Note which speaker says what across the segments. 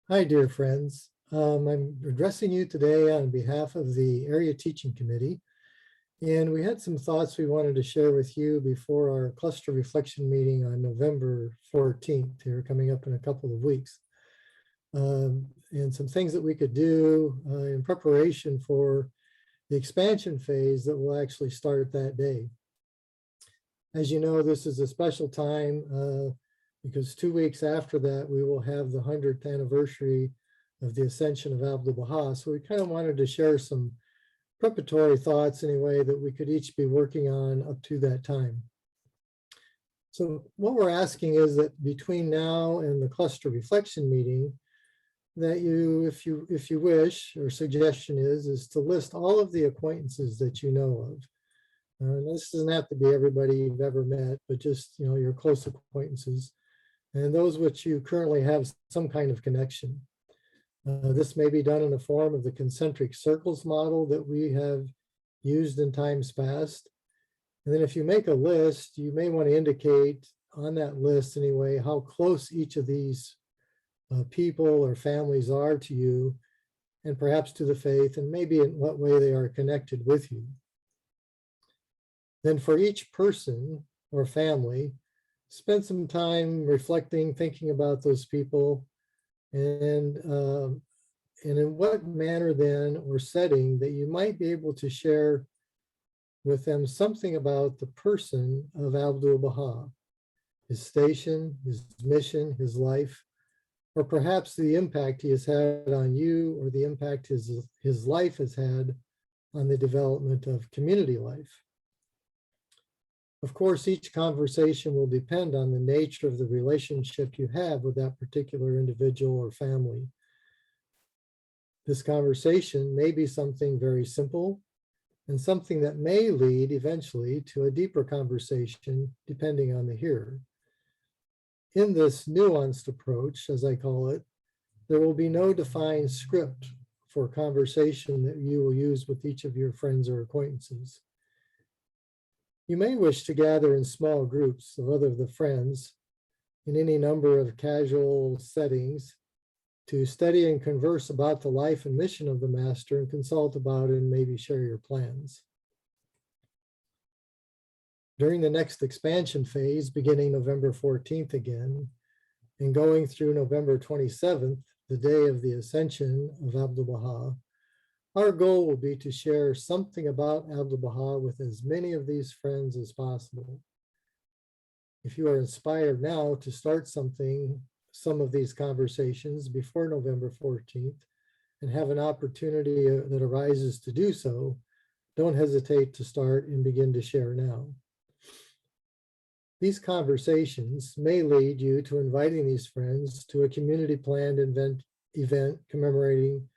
Speaker 1: Hi, dear friends. I'm addressing you today on behalf of the Area Teaching Committee, and we had some thoughts we wanted to share with you before our cluster reflection meeting on November 14th, here coming up in a couple of weeks, and some things that we could do in preparation for the expansion phase that will actually start that day. As you know, this is a special time because 2 weeks after that, we will have the 100th anniversary of the ascension of Abdu'l-Bahá. So we kind of wanted to share some preparatory thoughts anyway that we could each be working on up to that time. So what we're asking is that between now and the cluster reflection meeting, that you, if you wish, or suggestion is to list all of the acquaintances that you know of. This doesn't have to be everybody you've ever met, but just your close acquaintances, and those which you currently have some kind of connection. This may be done in the form of the concentric circles model that we have used in times past. And then if you make a list, you may want to indicate on that list anyway, how close each of these people or families are to you, and perhaps to the faith, and maybe in what way they are connected with you. Then for each person or family, spend some time reflecting, thinking about those people, and in what manner then or setting that you might be able to share with them something about the person of Abdu'l-Bahá, his station, his mission, his life, or perhaps the impact he has had on you, or the impact his life has had on the development of community life. Of course, each conversation will depend on the nature of the relationship you have with that particular individual or family. This conversation may be something very simple and something that may lead eventually to a deeper conversation, depending on the hearer. In this nuanced approach, as I call it, there will be no defined script for conversation that you will use with each of your friends or acquaintances. You may wish to gather in small groups of other friends in any number of casual settings to study and converse about the life and mission of the master, and consult about it and maybe share your plans. During the next expansion phase, beginning November 14th again, and going through November 27th, the day of the ascension of Abdu'l-Bahá, our goal will be to share something about Abdu'l-Bahá with as many of these friends as possible. If you are inspired now to start some of these conversations before November 14th, and have an opportunity that arises to do so, don't hesitate to start and begin to share now. These conversations may lead you to inviting these friends to a community planned event commemorating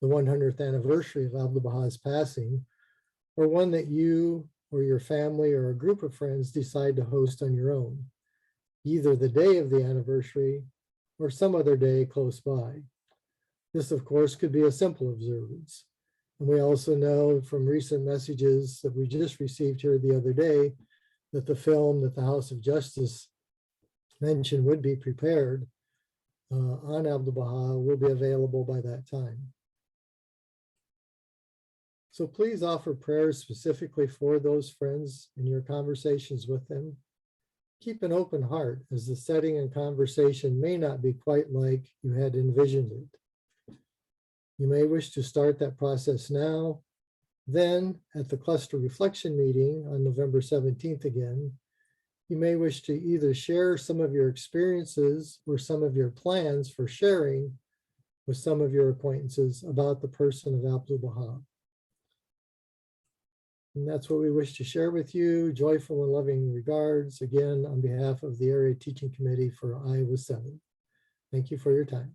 Speaker 1: the 100th anniversary of Abdu'l-Bahā's passing, or one that you or your family or a group of friends decide to host on your own, either the day of the anniversary or some other day close by. This, of course, could be a simple observance. And we also know from recent messages that we just received here the other day that the film that the House of Justice mentioned would be prepared on Abdu'l-Bahá will be available by that time. So please offer prayers specifically for those friends in your conversations with them. Keep an open heart, as the setting and conversation may not be quite like you had envisioned it. You may wish to start that process now. Then, at the cluster reflection meeting on November 17th again, you may wish to either share some of your experiences or some of your plans for sharing with some of your acquaintances about the person of Abdu'l-Bahá. And that's what we wish to share with you. Joyful and loving regards, again, on behalf of the Area Teaching Committee for Iowa 7. Thank you for your time.